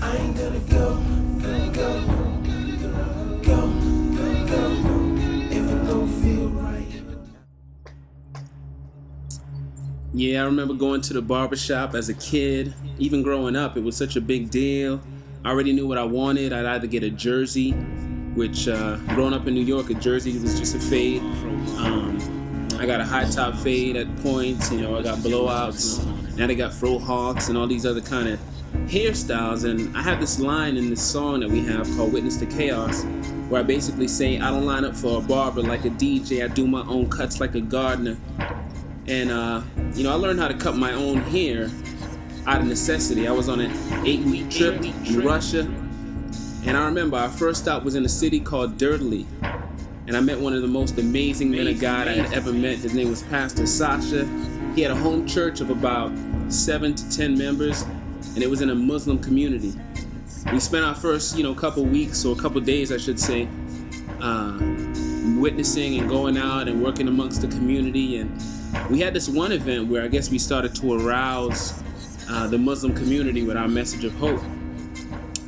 I ain't gonna go if it don't feel right. Yeah, I remember going to the barbershop as a kid. Even growing up, it was such a big deal. I already knew what I wanted. I'd either get a jersey, which growing up in New York, a jersey was just a fade. I got a high top fade at points, I got blowouts. Now they got fro hawks and all these other kind of hairstyles. And I have this line in this song that we have called Witness to Chaos, where I basically say, I don't line up for a barber like a DJ. I do my own cuts like a gardener. And, I learned how to cut my own hair out of necessity. I was on an 8-week trip in Russia. And I remember our first stop was in a city called Dirtly. And I met one of the most amazing men of God I had ever met. His name was Pastor Sasha. He had a home church of about 7 to 10 members, and it was in a Muslim community. We spent our first, couple weeks, or a couple days, I should say, witnessing and going out and working amongst the community. And we had this one event where I guess we started to arouse the Muslim community with our message of hope.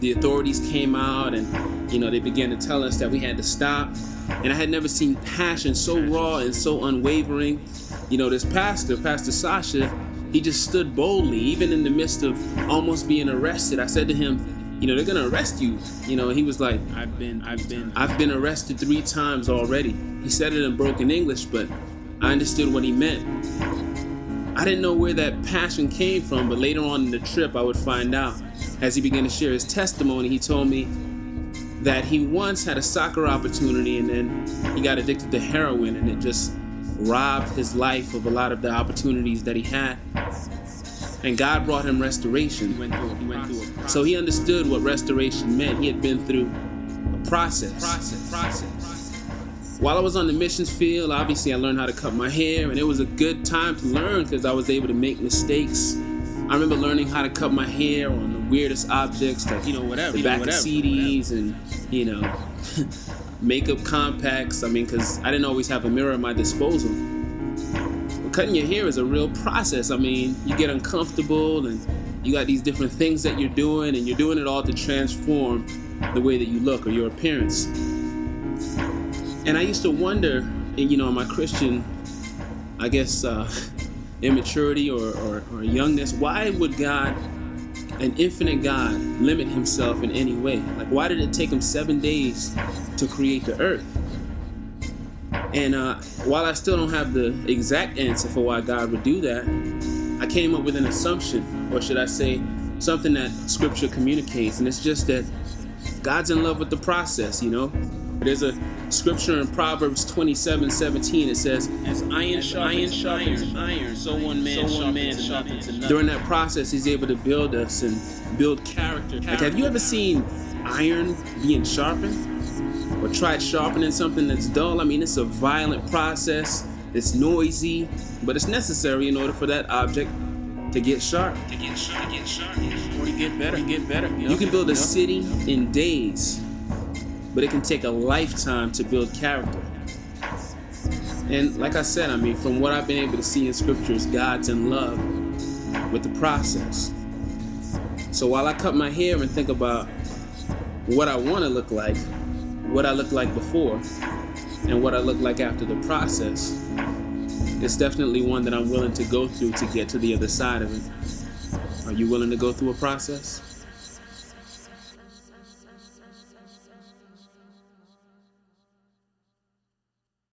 The authorities came out and, they began to tell us that we had to stop. And I had never seen passion so raw and so unwavering. This Pastor Sasha, he just stood boldly, even in the midst of almost being arrested. I said to him, they're gonna arrest you. He was like, I've been arrested 3 times already. He said it in broken English, but I understood what he meant. I didn't know where that passion came from, but later on in the trip, I would find out. As he began to share his testimony, he told me that he once had a soccer opportunity and then he got addicted to heroin, and it just robbed his life of a lot of the opportunities that he had. And God brought him restoration. He went through a process. So he understood what restoration meant. He had been through a process. While I was on the missions field, obviously I learned how to cut my hair, and it was a good time to learn because I was able to make mistakes. I remember learning how to cut my hair on the weirdest objects, like the back of CDs and makeup compacts. Because I didn't always have a mirror at my disposal. But cutting your hair is a real process. You get uncomfortable and you got these different things that you're doing, and you're doing it all to transform the way that you look or your appearance. And I used to wonder, in my Christian, immaturity or youngness, why would God, an infinite God, limit himself in any way? Like, why did it take him 7 days to create the earth? And while I still don't have the exact answer for why God would do that, I came up with an assumption, or should I say, something that Scripture communicates, and it's just that God's in love with the process, There's a scripture in Proverbs 27:17. It says, "As iron sharpens iron, so one man sharpens another." During that process, he's able to build us and build character. Like, have you ever seen iron being sharpened? Or tried sharpening something that's dull? It's a violent process. It's noisy, but it's necessary in order for that object to get sharp. Or to get better. You can build a city in days, but it can take a lifetime to build character. And like I said, from what I've been able to see in scriptures, God's in love with the process. So while I cut my hair and think about what I want to look like, what I looked like before, and what I look like after the process, it's definitely one that I'm willing to go through to get to the other side of it. Are you willing to go through a process?